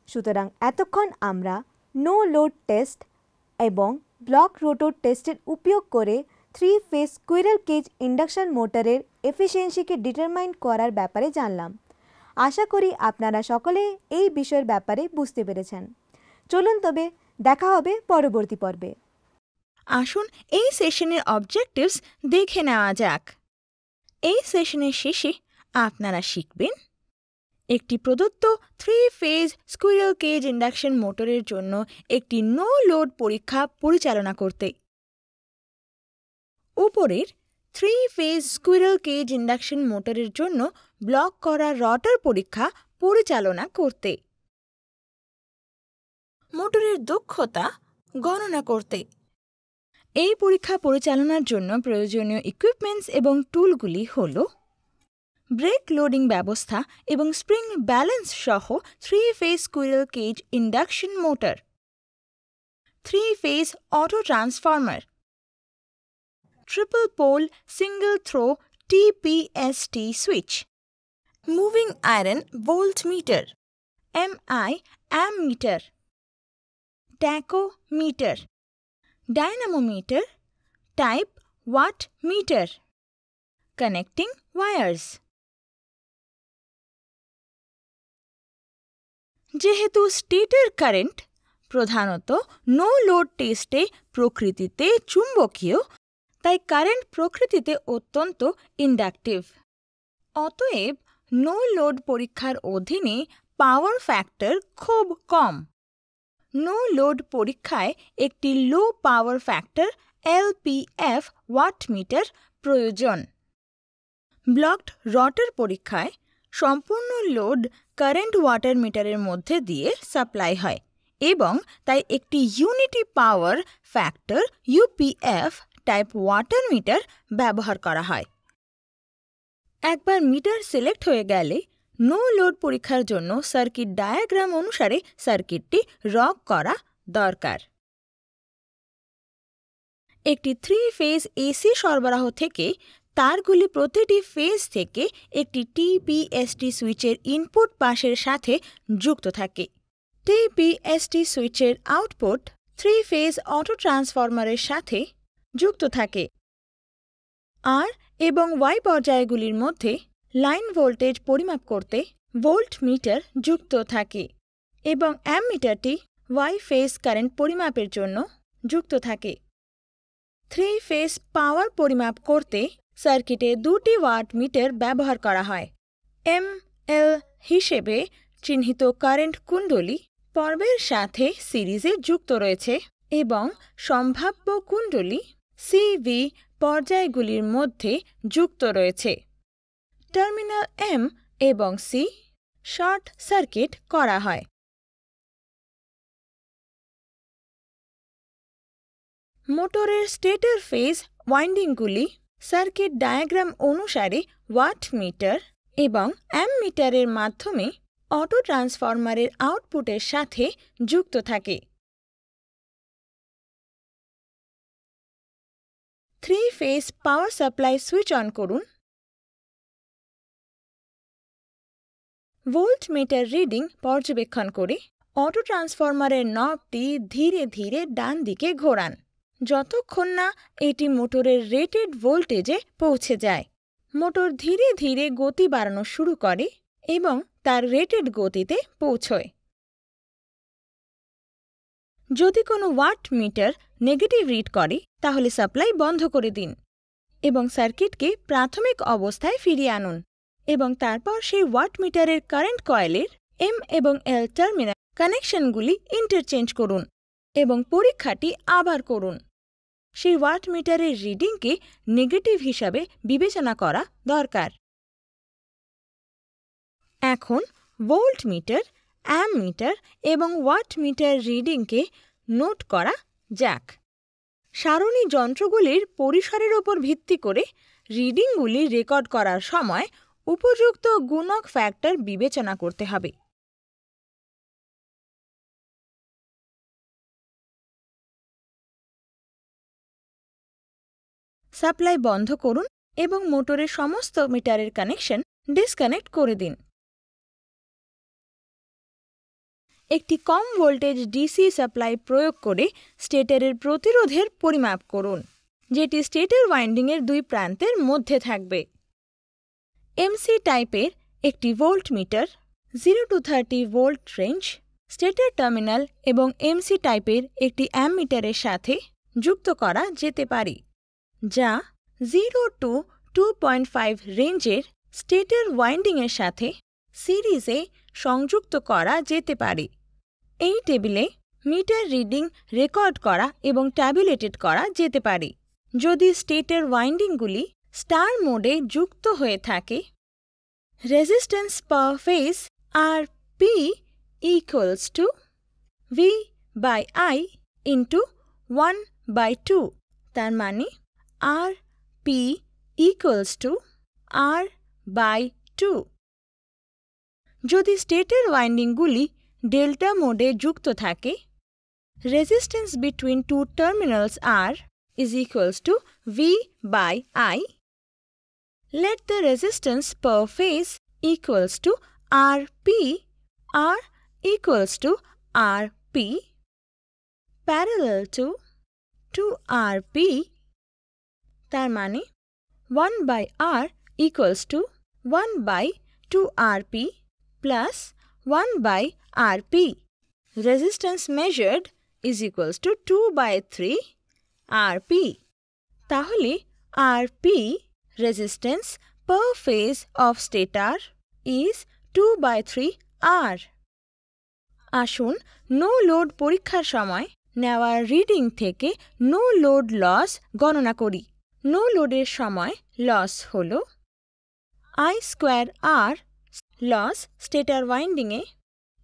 সুতরাং এতক্ষণ আমরা নো লোড টেস্ট এবং ব্লক রোটর টেস্টের উপয়োগ করে 3 ফেজ স্কুইরেল কেজ ইন্ডাকশন মোটরের এফিসিয়েন্সিকে ডিটারমাইন করার ব্যাপারে জানলাম। আশা করি আপনারা সকলে এই বিষয়ের ব্যাপারে বুঝতে পেরেছেন। চলুন তবে দেখা হবে পরবর্তী পর্বে। আসুন এই সেশনের অবজেক্টিভস দেখে নেওয়া যাক। এই সেশনের শেষে আপনারা শিখবেন একটি প্রদত্ত 3 ফেজ স্কুইরেল কেজ ইন্ডাকশন মোটরের জন্য একটি নো লোড পরীক্ষা পরিচালনা করতে, উপরের 3 ফেজ স্কুইরেল কেজ ইন্ডাকশন মোটরের জন্য ব্লক করা রটার পরীক্ষা পরিচালনা করতে, মোটরের দক্ষতা গণনা করতে। এই পরীক্ষা পরিচালনার জন্য প্রয়োজনীয় ইকুইপমেন্টস এবং টুলগুলি হল ব্রেক লোডিং ব্যবস্থা এবং স্প্রিং ব্যালেন্স সহ 3 phase squirrel cage induction motor, 3 phase auto transformer, triple pole single throw TPST switch, moving iron voltmeter, MI ammeter, tachometer, dynamometer, type watt meter, connecting wires. যেহেতু stator current প্রধানত no load টেস্টে প্রকৃতিতে চুম্বকীয়, তাই current প্রকৃতিতে অত্যন্ত inductive. অতএব no load পরীক্ষার অধীনে পাওয়ার ফ্যাক্টর খুব কম। নো লোড পরীক্ষায় একটি লো পাওয়ার ফ্যাক্টর LPF ওয়াটমিটার প্রয়োজন। ব্লকড রটার পরীক্ষায় সম্পূর্ণ লোড কারেন্ট ওয়াটার মিটারের মধ্যে দিয়ে সাপ্লাই হয় এবং তাই একটি unity power factor UPF type water meter ব্যবহার করা হয়। একবার মিটার সিলেক্ট হয়ে গেলে নো লোড পরীক্ষার জন্য সার্কিট ডায়াগ্রাম অনুসারে সার্কিটটি রগ করা দরকার। একটি 3 ফেজ AC সরবরাহ থেকে তারগুলি প্রতিটি ফেজ থেকে একটি TPST সুইচের ইনপুট পাশের সাথে যুক্ত থাকে। TPST সুইচের আউটপুট 3 ফেজ অটো ট্রান্সফরমারের সাথে যুক্ত থাকে। R এবং Y পর্যায়গুলির মধ্যে লাইন ভোল্টেজ পরিমাপ করতে ভোল্টমিটার যুক্ত থাকে এবং অ্যামমিটারটি Y ফেজ কারেন্ট পরিমাপের জন্য যুক্ত থাকে। 3 ফেজ পাওয়ার পরিমাপ করতে সার্কিটে 2টি ওয়াটমিটার ব্যবহার করা হয়। ML হিসেবে চিহ্নিত কারেন্ট কুণ্ডলী পর্বের সাথে সিরিজে যুক্ত রয়েছে এবং সম্ভাব্য কুণ্ডলী CV পর্যায়গুলির মধ্যে যুক্ত রয়েছে। টার্মিনাল M এবং C শর্ট সার্কিট করা হয়। মোটরের স্টেটর ফেজ ওয়াইন্ডিংগুলি সার্কিট ডায়াগ্রাম অনুসারে ওয়াটমিটার এবং অ্যামমিটারের মাধ্যমে অটো ট্রান্সফরমারের আউটপুটের সাথে যুক্ত থাকে। 3 phase power supply switch on করুন। ভোল্টমিটার রিডিং পর্যবেক্ষণ করে অটো ট্রান্সফরমারের নবটি ধীরে ধীরে ডান দিকে ঘোরান যতক্ষণ না এটি মোটরের রেটেড ভোল্টেজে পৌঁছে যায়। মোটর ধীরে ধীরে গতি বাড়ানো শুরু করে এবং তার রেটেড গতিতে পৌঁছয়। যদি কোনো ওয়াটমিটার নেগেটিভ রিড করে তাহলে সাপ্লাই বন্ধ করে দিন এবং সার্কিটকে প্রাথমিক অবস্থায় ফিরিয়ে আনুন এবং তারপর সেই ওয়াটমিটারের কারেন্ট কয়েলের M এবং L টার্মিনাল কানেকশনগুলি ইন্টারচেঞ্জ করুন এবং পরীক্ষাটি আবার করুন। সেই ওয়াটমিটারের রিডিংকে নেগেটিভ হিসাবে বিবেচনা করা দরকার। এখন ভোল্টমিটার, অ্যামমিটার এবং ওয়াটমিটার রিডিংকে নোট করা যাক। সারণী যন্ত্রগুলির পরিসরের ওপর ভিত্তি করে রিডিংগুলি রেকর্ড করার সময় উপযুক্ত গুণক ফ্যাক্টর বিবেচনা করতে হবে। সাপ্লাই বন্ধ করুন এবং মোটরের সমস্ত মিটারের কানেকশন ডিসকানেক্ট করে দিন। একটি কম ভোল্টেজ ডিসি সাপ্লাই প্রয়োগ করে স্টেটরের প্রতিরোধের পরিমাপ করুন, যেটি স্টেটর ওয়াইন্ডিংয়ের দুই প্রান্তের মধ্যে থাকবে। এমসি টাইপের একটি voltmeter 0 to 30 volt range stator terminal এবং এমসি টাইপের একটি অ্যামমিটারের সাথে যুক্ত করা যেতে পারে, যা 0 to 2.5 রেঞ্জের স্টেটর ওয়াইন্ডিংয়ের সাথে সিরিজে সংযুক্ত করা যেতে পারে। এই টেবিলে মিটার রিডিং রেকর্ড করা এবং ট্যাবুলেটেড করা যেতে পারে। যদি স্টেটর ওয়াইন্ডিংগুলি স্টার মোডে যুক্ত হয়ে থাকে, resistance per phase RP equals to V/I into 1/2, তার মানে RP equals to R/2। যদি স্টেটর ওয়াইন্ডিংগুলি ডেল্টা মোডে যুক্ত থাকে, resistance between two terminals R is equals to V/I. Let the resistance per phase equals to RP. R equals to RP parallel to 2RP, তার মানে 1/R equals to 1/2RP plus 1/RP. Resistance measured is equals to 2/3 RP. তাহলে RP resistance per phase of stator is 2/3 R. আসুন no load পরীক্ষার সময় নেওয়া reading থেকে no load loss গণনা করি। নো লোডের সময় লস হল I²R লস স্টেটর ওয়াইন্ডিংয়ে,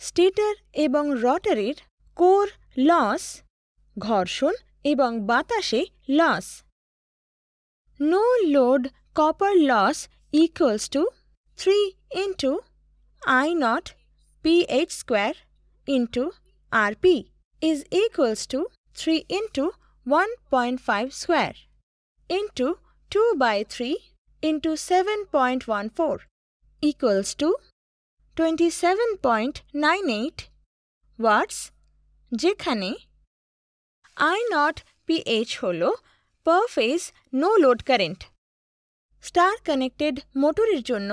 স্টেটর এবং রটারের কোর লস, ঘর্ষণ এবং বাতাসে loss. No load copper loss equals to 3 into I0 PH² into RP is equals to 3 into 1.5 square into 2/3 into 7.14 equals to 27.98 watts, যেখানে I0 PH হল per phase no load current। Star connected মোটরের জন্য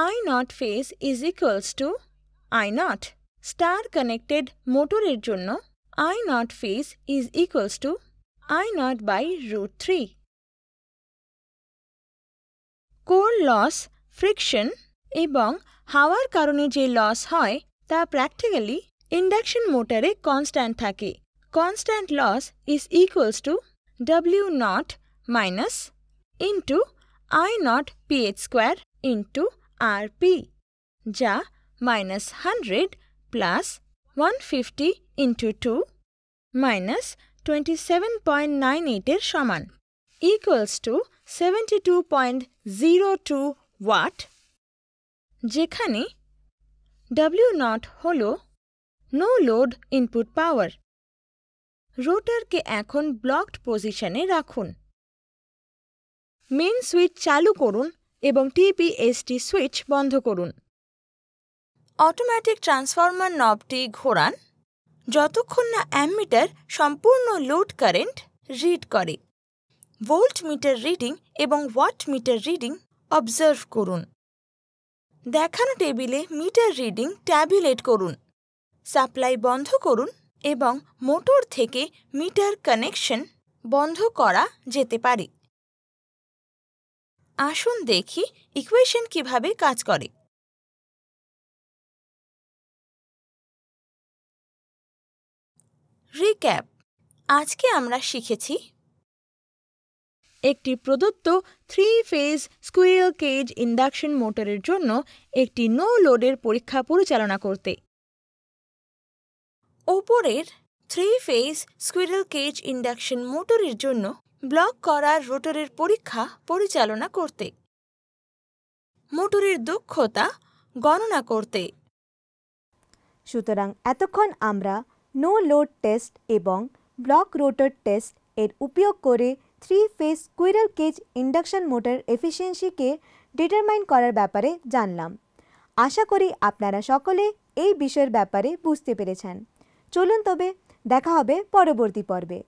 I0 phase is equals to I0। Star connected মোটরের জন্য I0 phase is equals to I0/√3। Core loss, friction এবং হাওয়ার কারণে যে লস হয় তা প্র্যাকটিক্যালি ইন্ডাকশন মোটরে কনস্ট্যান্ট থাকে। Constant loss is equals to W0 minus into I0 PH² into RP, যা -100 প্লাস 150 ইন্টু 2 মাইনাস 27.98 এর সমান, ইকুয়ালস টু 72.02 ওয়াট, যেখানে W0 হল নো লোড ইনপুট পাওয়ার। রোটরকে এখন ব্লকড পজিশনে রাখুন। মেন সুইচ চালু করুন এবং টিপিএসটি সুইচ বন্ধ করুন। অটোমেটিক ট্রান্সফরমার নবটি ঘোরান যতক্ষণ না অ্যামমিটার সম্পূর্ণ লোড কারেন্ট রিড করে। ভোল্ট মিটার রিডিং এবং ওয়াট মিটার রিডিং অবজার্ভ করুন। দেখানো টেবিলে মিটার রিডিং ট্যাবুলেট করুন। সাপ্লাই বন্ধ করুন এবং মোটর থেকে মিটার কানেকশন বন্ধ করা যেতে পারে। আসুন দেখি ইকুয়েশন কিভাবে কাজ করে। রিক্যাপ, আজকে আমরা শিখেছি একটি প্রদত্ত 3-ফেজ স্কুইরেল কেজ ইন্ডাকশন মোটরের জন্য একটি নো লোডের পরীক্ষা পরিচালনা করতে। ওপরের 3-ফেজ স্কুইরেল কেজ ইন্ডাকশন মোটরের জন্য ব্লক করা রোটরের পরীক্ষা পরিচালনা করতে। মোটরের দক্ষতা গণনা করতে। সুতরাং এতক্ষণ আমরা নো লোড টেস্ট এবং ব্লক রোটর টেস্ট এর উপয়োগ করে 3-ফেজ স্কুইরেল কেজ ইন্ডাকশন মোটর এফিসিয়েন্সিকে ডিটারমাইন করার ব্যাপারে জানলাম। আশা করি আপনারা সকলে এই বিষয়ের ব্যাপারে বুঝতে পেরেছেন। চলুন তবে দেখা হবে পরবর্তী পর্বে।